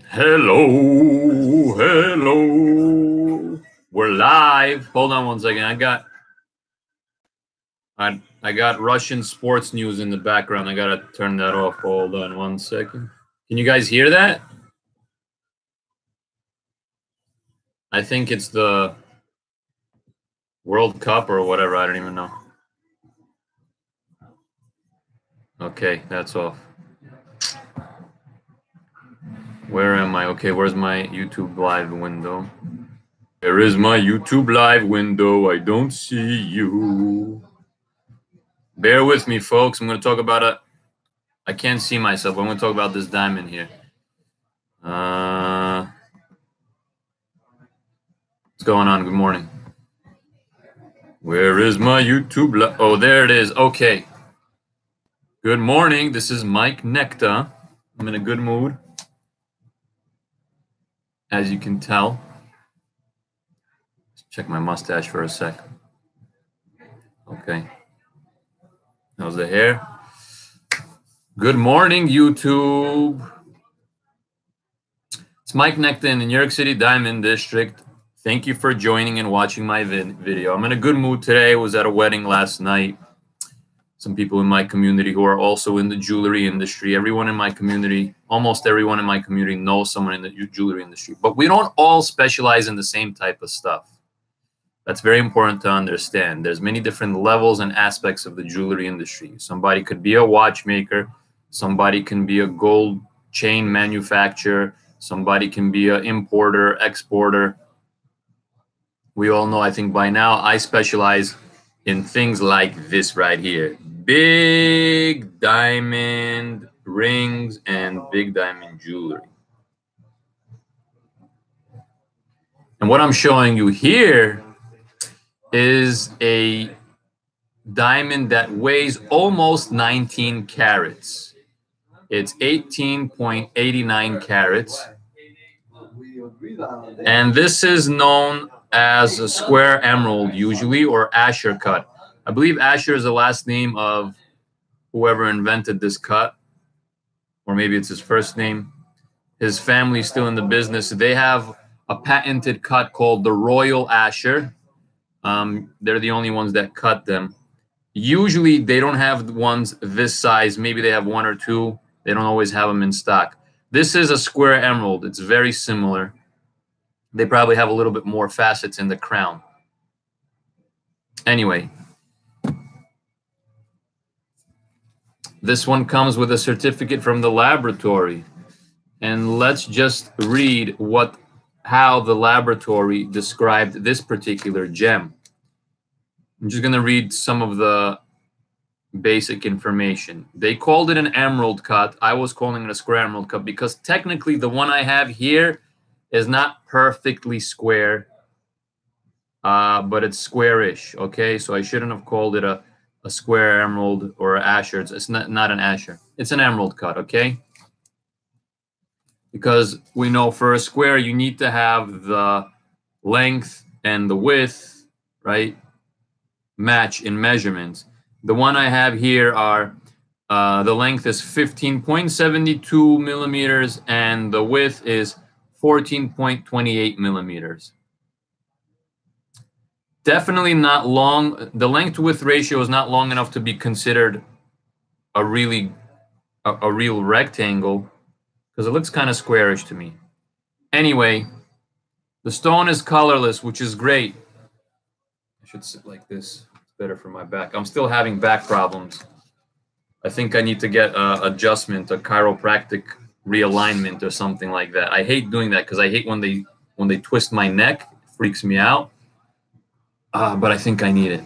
Hello, hello. We're live. Hold on one second. I got Russian sports news in the background. I gotta turn that off. Hold on one second. Can you guys hear that? I think it's the World Cup or whatever. I don't even know. Okay, that's off. Where am I? Okay, where's my YouTube live window? There is my YouTube live window. I don't see you. Bear with me, folks. I'm going to talk about I can't see myself. I'm going to talk about this diamond here. What's going on? Good morning. Where is my YouTube? Oh, there it is. Okay. Good morning. This is Mike Nekta. I'm in a good mood, as you can tell. Let's check my mustache for a sec. Okay. How's the hair? Good morning, YouTube. It's Mike Nekta in the New York City Diamond District. Thank you for joining and watching my video. I'm in a good mood today. I was at a wedding last night. Some people in my community who are also in the jewelry industry. Everyone in my community, almost everyone in my community knows someone in the jewelry industry. But we don't all specialize in the same type of stuff. That's very important to understand. There's many different levels and aspects of the jewelry industry. Somebody could be a watchmaker. Somebody can be a gold chain manufacturer. Somebody can be an importer, exporter. We all know, I think by now, I specialize in things like this right here. Big diamond rings and big diamond jewelry. And what I'm showing you here is a diamond that weighs almost 19 carats. It's 18.89 carats. And this is known as a square emerald usually, or Asscher cut. I believe Asscher is the last name of whoever invented this cut, or maybe it's his first name. His family's still in the business. They have a patented cut called the Royal Asscher. They're the only ones that cut them. Usually they don't have the ones this size. Maybe they have one or two. They don't always have them in stock. This is a square emerald. It's very similar. They probably have a little bit more facets in the crown. Anyway, this one comes with a certificate from the laboratory. And let's just read how the laboratory described this particular gem. I'm just going to read some of the basic information. They called it an emerald cut. I was calling it a square emerald cut because technically the one I have here is not perfectly square, but it's squarish, okay? So I shouldn't have called it a square emerald or an Asscher. It's not an Asscher. It's an emerald cut, okay? Because we know for a square, you need to have the length and the width, right, match in measurements. The one I have here are, the length is 15.72 millimeters and the width is 14.28 millimeters. Definitely not long. The length-width ratio is not long enough to be considered a real rectangle because it looks kind of squarish to me. Anyway, the stone is colorless, which is great. I should sit like this. It's better for my back. I'm still having back problems. I think I need to get an adjustment, a chiropractic realignment or something like that. I hate doing that because I hate when they twist my neck. It freaks me out. But I think I need it.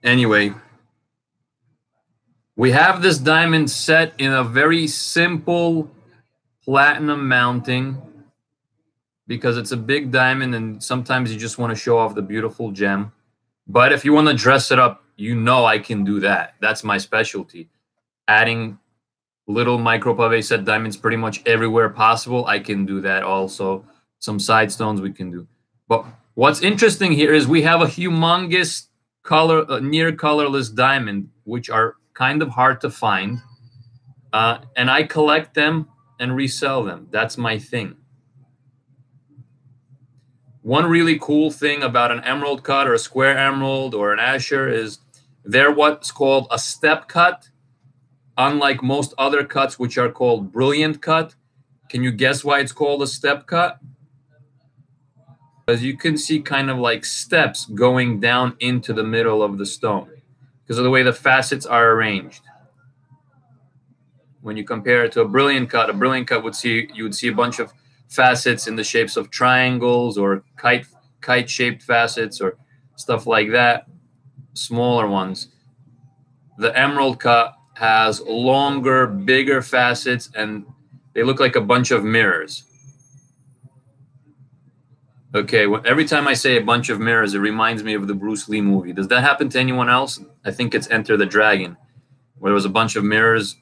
Anyway, we have this diamond set in a very simple platinum mounting because it's a big diamond and sometimes you just want to show off the beautiful gem. But if you want to dress it up, you know I can do that. That's my specialty. Adding little micro pave set diamonds pretty much everywhere possible, I can do that also. Some side stones we can do. But what's interesting here is we have a humongous near colorless diamond, which are kind of hard to find. And I collect them and resell them. That's my thing. One really cool thing about an emerald cut or a square emerald or an Asscher is they're what's called a step cut, unlike most other cuts, which are called brilliant cut. Can you guess why it's called a step cut? Because you can see kind of like steps going down into the middle of the stone because of the way the facets are arranged. When you compare it to a brilliant cut you would see a bunch of facets in the shapes of triangles or kite shaped facets or stuff like that, smaller ones. The emerald cut has longer, bigger facets, and they look like a bunch of mirrors. Okay, every time I say a bunch of mirrors, it reminds me of the Bruce Lee movie. Does that happen to anyone else? I think it's Enter the Dragon, where there was a bunch of mirrors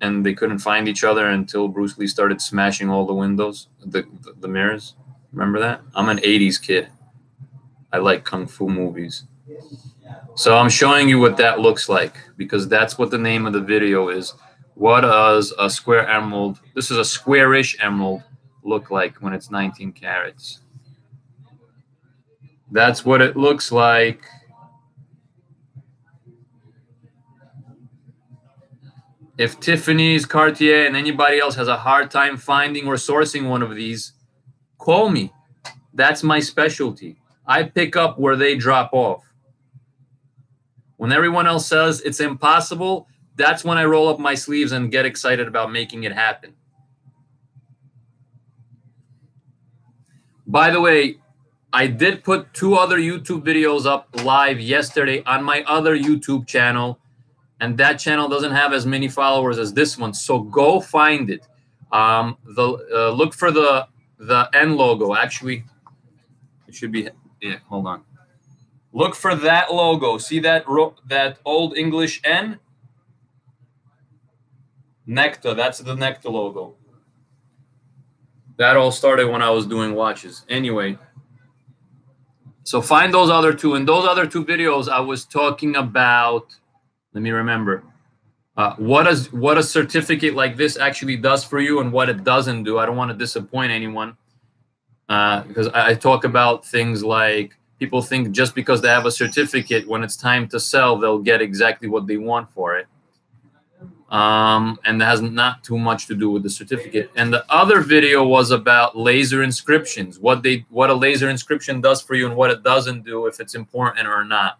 and they couldn't find each other until Bruce Lee started smashing all the windows, the mirrors. Remember that? I'm an 80s kid. I like Kung Fu movies. So I'm showing you what that looks like because that's what the name of the video is. What does a square emerald, this is a squarish emerald, look like when it's 19 carats? That's what it looks like. If Tiffany's, Cartier, and anybody else has a hard time finding or sourcing one of these, call me. That's my specialty. I pick up where they drop off. When everyone else says it's impossible, that's when I roll up my sleeves and get excited about making it happen. By the way, I did put 2 other YouTube videos up live yesterday on my other YouTube channel, and that channel doesn't have as many followers as this one, so go find it. Look for the N logo. Actually, it should be, yeah, hold on. Look for that logo. See that old English N? Nekta, that's the Nekta logo. That all started when I was doing watches. Anyway, so find those other 2. In those other 2 videos, I was talking about, let me remember, what a certificate like this actually does for you and what it doesn't do. I don't want to disappoint anyone because I talk about things like people think just because they have a certificate, when it's time to sell, they'll get exactly what they want for it. And that has not too much to do with the certificate. And the other video was about laser inscriptions, what a laser inscription does for you and what it doesn't do, if it's important or not.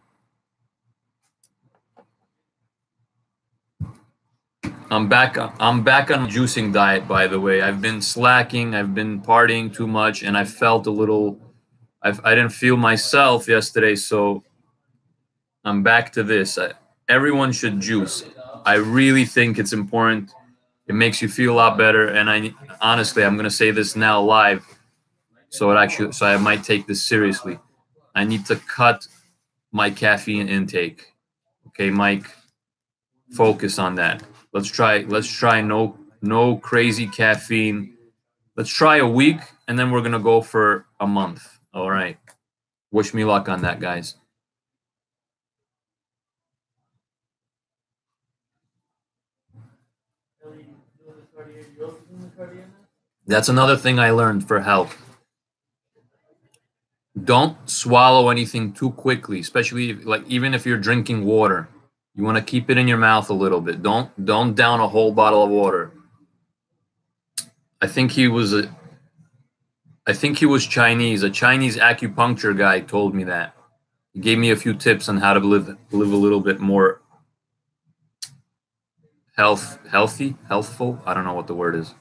I'm back on juicing diet, by the way. I've been slacking, I've been partying too much, and I felt a little, I didn't feel myself yesterday, so I'm back to this. Everyone should juice. I really think it's important. It makes you feel a lot better, and honestly, I'm gonna say this now live, so I might take this seriously. I need to cut my caffeine intake. Okay, Mike, focus on that. Let's try no crazy caffeine. Let's try a week, and then we're gonna go for a month. All right. Wish me luck on that, guys. That's another thing I learned for health. Don't swallow anything too quickly, especially even if you're drinking water. You want to keep it in your mouth a little bit. Don't down a whole bottle of water. I think he was Chinese. A Chinese acupuncture guy told me that. He gave me a few tips on how to live a little bit more healthful. I don't know what the word is.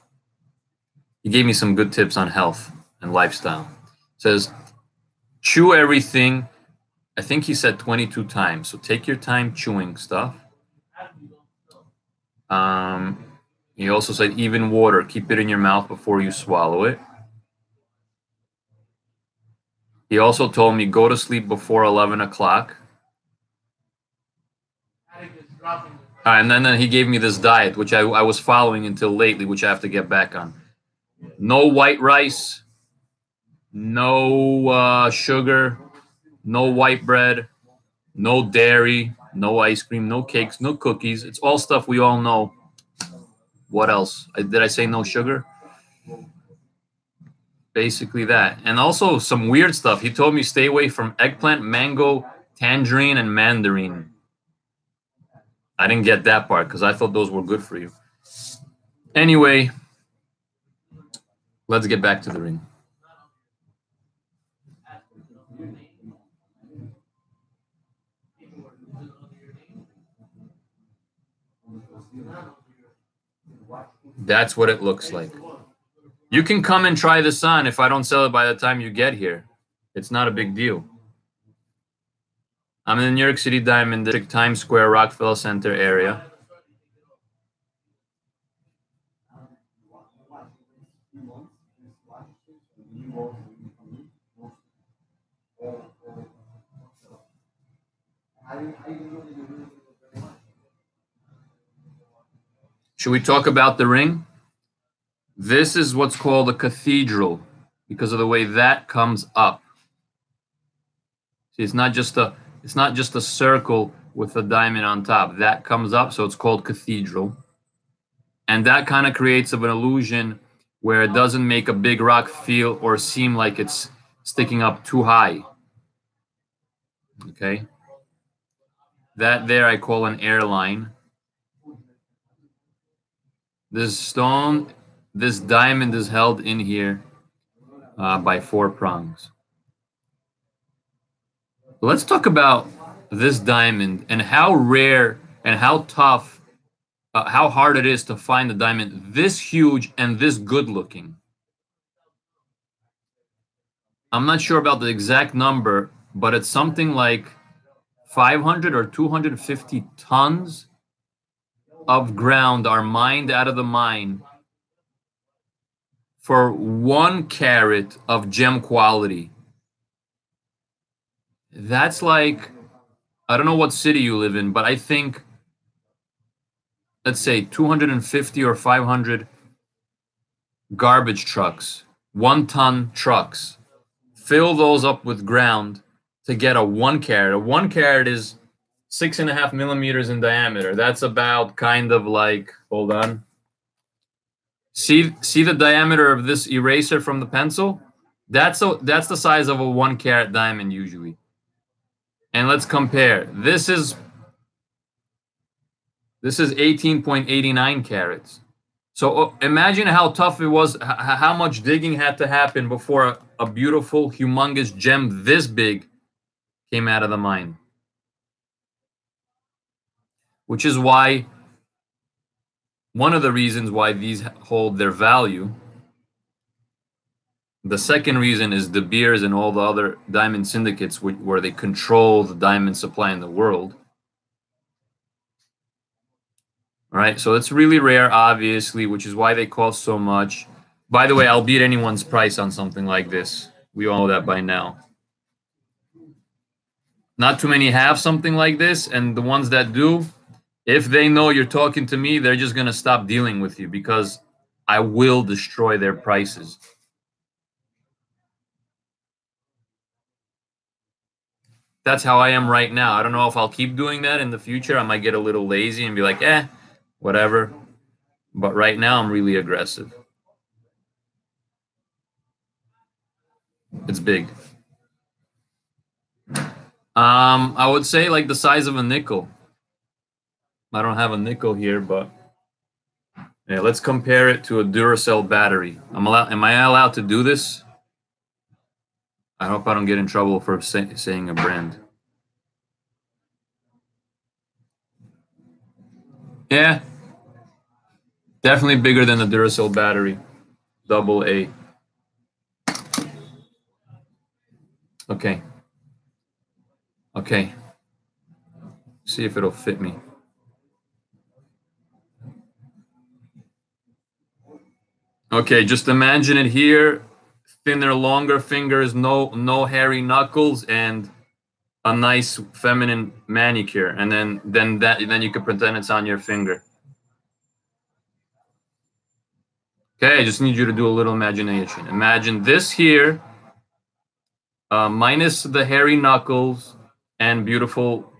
He gave me some good tips on health and lifestyle. Says, chew everything. I think he said 22 times. So take your time chewing stuff. He also said even water. Keep it in your mouth before you swallow it. He also told me go to sleep before 11 o'clock. And then he gave me this diet, which I was following until lately, which I have to get back on. No white rice, no sugar, no white bread, no dairy, no ice cream, no cakes, no cookies. It's all stuff we all know What else? Did I say no sugar? Basically that. And also some weird stuff. He told me stay away from eggplant, mango, tangerine, and mandarin. I didn't get that part because I thought those were good for you. Anyway, let's get back to the ring. That's what it looks like. You can come and try this on if I don't sell it by the time you get here. It's not a big deal. I'm in the New York City Diamond District, Times Square, Rockefeller Center area. Should we talk about the ring? This is what's called a cathedral because of the way that comes up. See, it's not just a circle with a diamond on top. That comes up, so it's called cathedral. And that kind of creates an illusion where it doesn't make a big rock feel or seem like it's sticking up too high. Okay? That there I call an airline. This stone, this diamond is held in here by 4 prongs. Let's talk about this diamond and how rare and how tough, how hard it is to find a diamond this huge and this good looking. I'm not sure about the exact number, but it's something like 500 or 250 tons of ground are mined out of the mine for 1 carat of gem quality. That's like, I don't know what city you live in, but I think, let's say 250 or 500 garbage trucks, 1-ton trucks, fill those up with ground to get a 1 carat. A 1 carat is 6.5 millimeters in diameter. That's about kind of like, hold on. See the diameter of this eraser from the pencil? That's the size of a 1 carat diamond usually. And let's compare. This is 18.89 carats. So imagine how tough it was, how much digging had to happen before a beautiful, humongous gem this big came out of the mine. Which is why, one of the reasons why these hold their value. The second reason is De Beers and all the other diamond syndicates where they control the diamond supply in the world. All right, so it's really rare, obviously, which is why they cost so much. By the way, I'll beat anyone's price on something like this. We all know that by now. Not too many have something like this, and the ones that do, if they know you're talking to me, they're just going to stop dealing with you because I will destroy their prices. That's how I am right now. I don't know if I'll keep doing that in the future. I might get a little lazy and be like, whatever. But right now, I'm really aggressive. It's big. I would say like the size of a nickel. I don't have a nickel here, but yeah, let's compare it to a Duracell battery. Am I allowed to do this? I hope I don't get in trouble for saying a brand. Yeah, definitely bigger than the Duracell battery. AA. Okay. Okay. See if it'll fit me. Okay, just imagine it here. Thinner, longer fingers, no hairy knuckles, and a nice feminine manicure, and then you can pretend it's on your finger. Okay, I just need you to do a little imagination. Imagine this here, minus the hairy knuckles and beautiful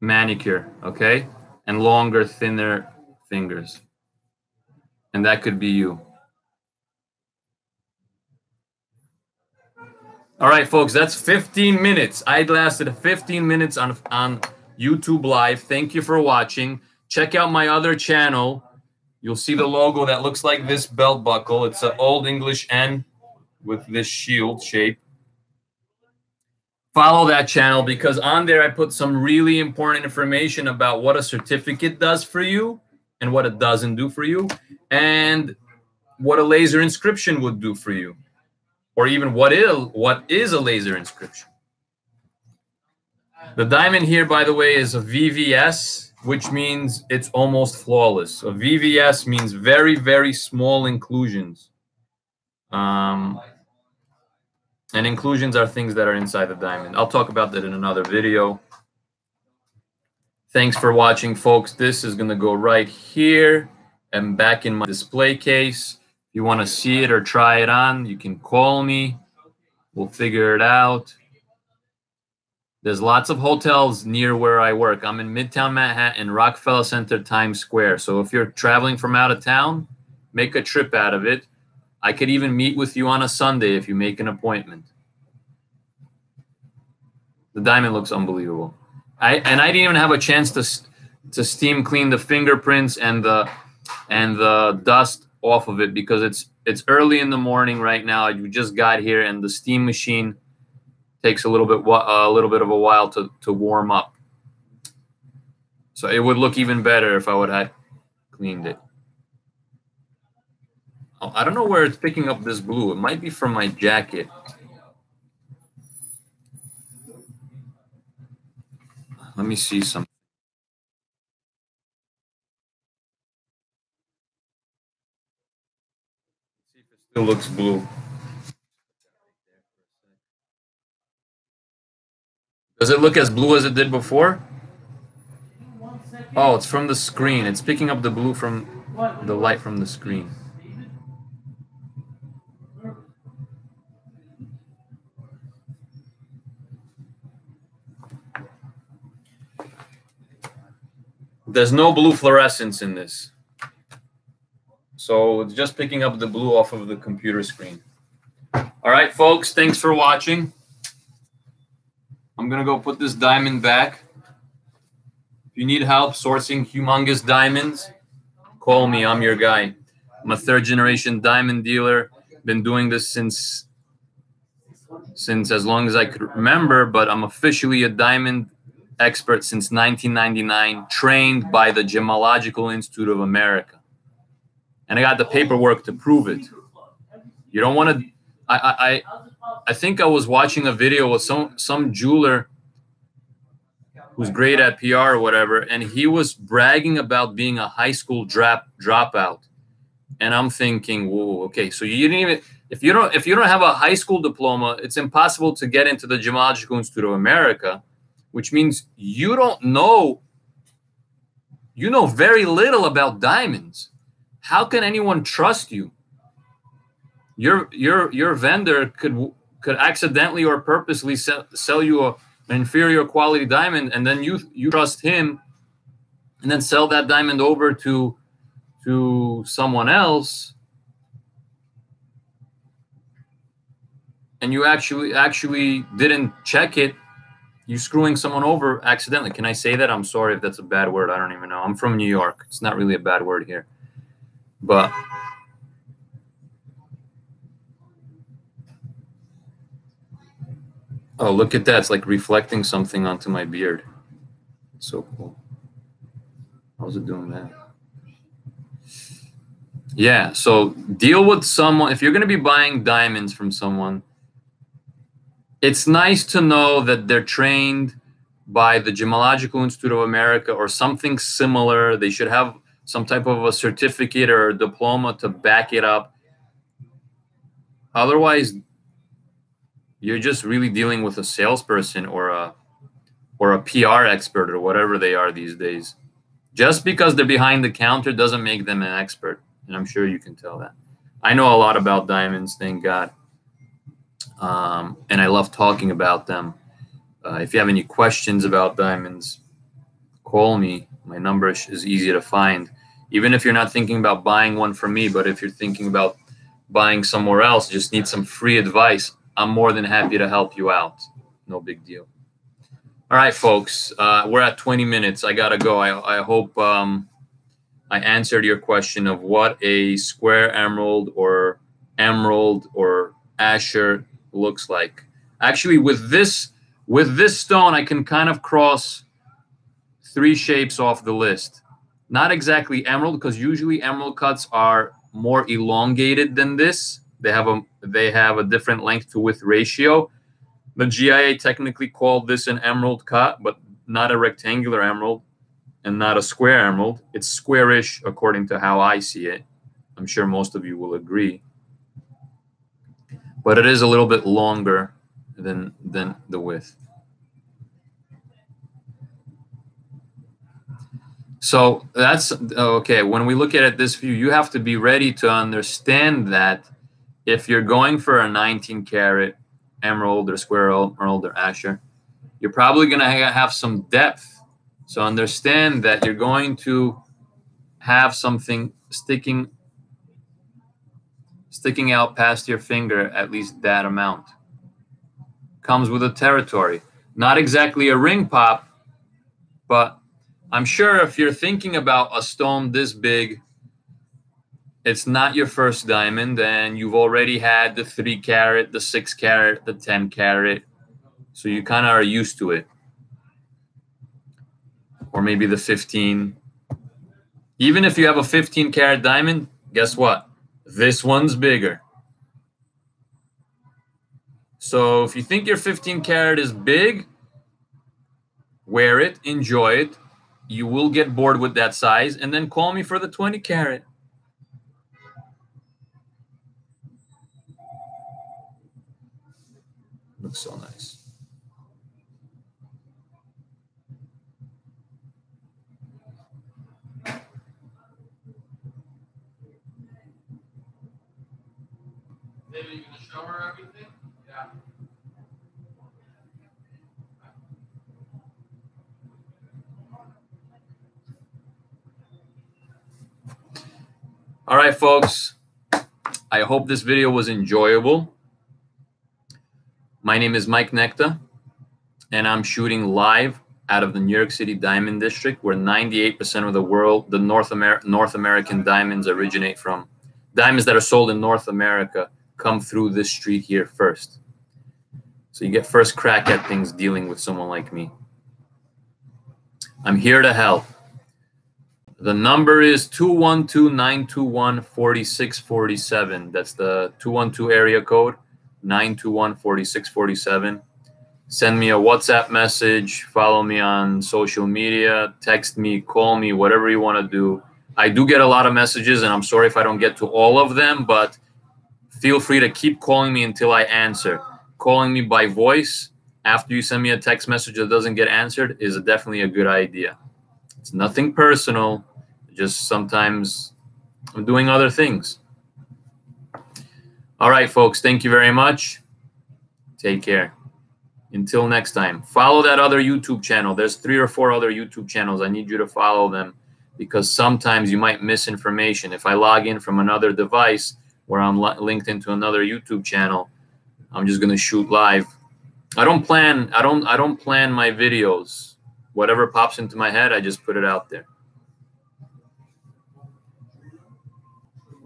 manicure, okay, and longer, thinner fingers. And that could be you. All right, folks, that's 15 minutes. I lasted 15 minutes on YouTube Live. Thank you for watching. Check out my other channel. You'll see the logo that looks like this belt buckle. It's an Old English N with this shield shape. Follow that channel because on there I put some really important information about what a certificate does for you and what it doesn't do for you, and what a laser inscription would do for you, or even what is a laser inscription. The diamond here, by the way, is a VVS, which means it's almost flawless. A VVS means very, very small inclusions. And inclusions are things that are inside the diamond. I'll talk about that in another video. Thanks for watching, folks. This is going to go right here and back in my display case. If you want to see it or try it on, you can call me. We'll figure it out. There's lots of hotels near where I work. I'm in Midtown Manhattan, Rockefeller Center, Times Square. So if you're traveling from out of town, make a trip out of it. I could even meet with you on a Sunday if you make an appointment. The diamond looks unbelievable. I didn't even have a chance to steam clean the fingerprints and the dust off of it because it's early in the morning right now. I just got here and the steam machine takes a little bit of a while to warm up. So it would look even better if I would have cleaned it. I don't know where it's picking up this blue. It might be from my jacket. Let me see something. See if it still looks blue. Does it look as blue as it did before? Oh, it's from the screen. It's picking up the blue from the light from the screen. There's no blue fluorescence in this. So it's just picking up the blue off of the computer screen. All right, folks, thanks for watching. I'm going to go put this diamond back. If you need help sourcing humongous diamonds, call me. I'm your guy. I'm a third-generation diamond dealer. Been doing this since as long as I could remember, but I'm officially a diamond expert since 1999, trained by the Gemological Institute of America. And I got the paperwork to prove it. You don't want to... I think I was watching a video with some jeweler who's great at PR or whatever, and he was bragging about being a high school dropout. And I'm thinking, whoa, okay, so you didn't even... If you don't have a high school diploma, it's impossible to get into the Gemological Institute of America, which means you know very little about diamonds. How can anyone trust you? Your vendor could accidentally or purposely sell you an inferior quality diamond, and then you trust him, and then sell that diamond over to someone else, and you actually didn't check it. You screwing someone over accidentally. Can I say that? I'm sorry if that's a bad word. I don't even know. I'm from New York. It's not really a bad word here. But oh, look at that. It's like reflecting something onto my beard. It's so cool. How's it doing that? Yeah, so deal with someone. If you're going to be buying diamonds from someone, it's nice to know that they're trained by the Gemological Institute of America or something similar. They should have some type of a certificate or a diploma to back it up. Otherwise, you're just really dealing with a salesperson or a PR expert or whatever they are these days. Just because they're behind the counter doesn't make them an expert, and I'm sure you can tell that. I know a lot about diamonds, thank God. And I love talking about them. If you have any questions about diamonds, call me. My number is easy to find. Even if you're not thinking about buying one from me, but if you're thinking about buying somewhere else, just need some free advice, I'm more than happy to help you out. No big deal. All right, folks, we're at 20 minutes. I gotta go. I hope I answered your question of what a square emerald or Asscher looks like. Actually, with this stone, I can kind of cross 3 shapes off the list. Not exactly emerald, because usually emerald cuts are more elongated than this. They have a different length to width ratio. The GIA technically called this an emerald cut, but not a rectangular emerald and not a square emerald. It's squarish according to how I see it. I'm sure most of you will agree. But it is a little bit longer than the width. So that's okay. When we look at it this view, you have to be ready to understand that if you're going for a 19 karat emerald or square emerald or Asscher, you're probably going to have some depth. So understand that you're going to have something sticking out past your finger, at least that amount. Comes with a territory. Not exactly a ring pop, but I'm sure if you're thinking about a stone this big, it's not your first diamond, and you've already had the 3 carat, the 6 carat, the 10 carat. So you kind of are used to it. Or maybe the 15. Even if you have a 15 karat diamond, guess what? This one's bigger. So if you think your 15 karat is big, wear it, enjoy it. You will get bored with that size, and then call me for the 20 karat. Looks so nice. Maybe you can show her everything? Yeah. All right, folks. I hope this video was enjoyable. My name is Mike Nekta, and I'm shooting live out of the New York City Diamond District, where 98% of the North American diamonds originate from. Diamonds that are sold in North America come through this street here first. So you get first crack at things dealing with someone like me. I'm here to help. The number is 212-921-4647. That's the 212 area code, 921-4647. Send me a WhatsApp message, follow me on social media, text me, call me, whatever you want to do. I do get a lot of messages, and I'm sorry if I don't get to all of them, but feel free to keep calling me until I answer. Calling me by voice after you send me a text message that doesn't get answered is definitely a good idea. It's nothing personal, just sometimes I'm doing other things. All right, folks, thank you very much. Take care. Until next time, follow that other YouTube channel. There's 3 or 4 other YouTube channels. I need you to follow them because sometimes you might miss information. If I log in from another device where I'm linked into another YouTube channel, I'm just going to shoot live. I don't plan my videos. Whatever pops into my head, I just put it out there.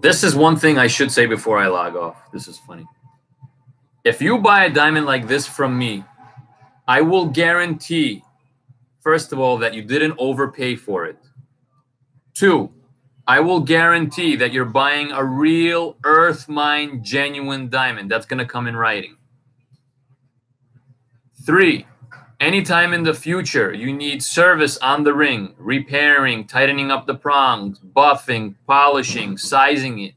This is one thing I should say before I log off. This is funny. If you buy a diamond like this from me, I will guarantee, first of all, that you didn't overpay for it. 2, I will guarantee that you're buying a real earth mine genuine diamond. That's going to come in writing. 3, anytime in the future you need service on the ring, repairing, tightening up the prongs, buffing, polishing, sizing it,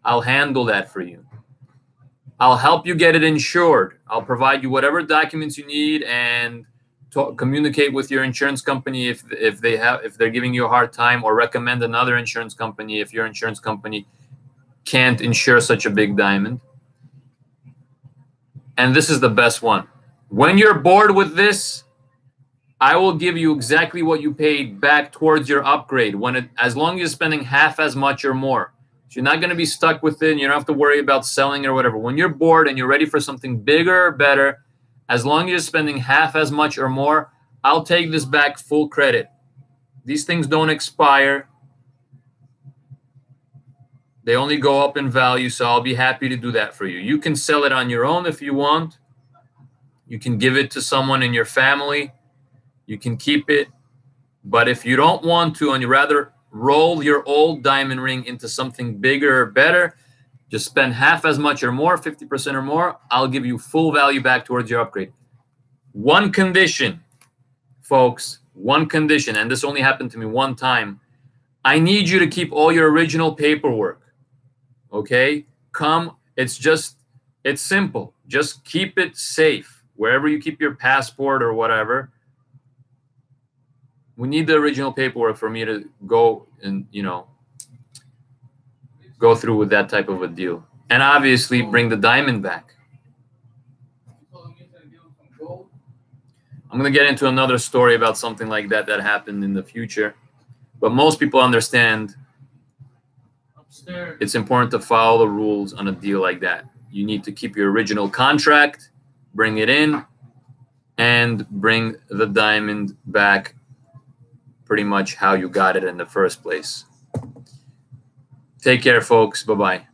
I'll handle that for you. I'll help you get it insured. I'll provide you whatever documents you need and communicate with your insurance company if they're giving you a hard time, or recommend another insurance company if your insurance company can't insure such a big diamond. And this is the best one. When you're bored with this, I will give you exactly what you paid back towards your upgrade as long as you're spending half as much or more. So you're not going to be stuck with it. And you don't have to worry about selling or whatever. When you're bored and you're ready for something bigger or better, as long as you're spending half as much or more, I'll take this back full credit. These things don't expire. They only go up in value, so I'll be happy to do that for you. You can sell it on your own if you want. You can give it to someone in your family. You can keep it. But if you don't want to and you rather roll your old diamond ring into something bigger or better, just spend half as much or more, 50% or more, I'll give you full value back towards your upgrade. One condition, folks, one condition, and this only happened to me one time. I need you to keep all your original paperwork. Okay? It's simple. Just keep it safe. Wherever you keep your passport or whatever, we need the original paperwork for me to go and, go through with that type of a deal. And obviously bring the diamond back. I'm going to get into another story about something like that happened in the future. But most people understand it's important to follow the rules on a deal like that. You need to keep your original contract, bring it in, and bring the diamond back pretty much how you got it in the first place. Take care, folks. Bye-bye.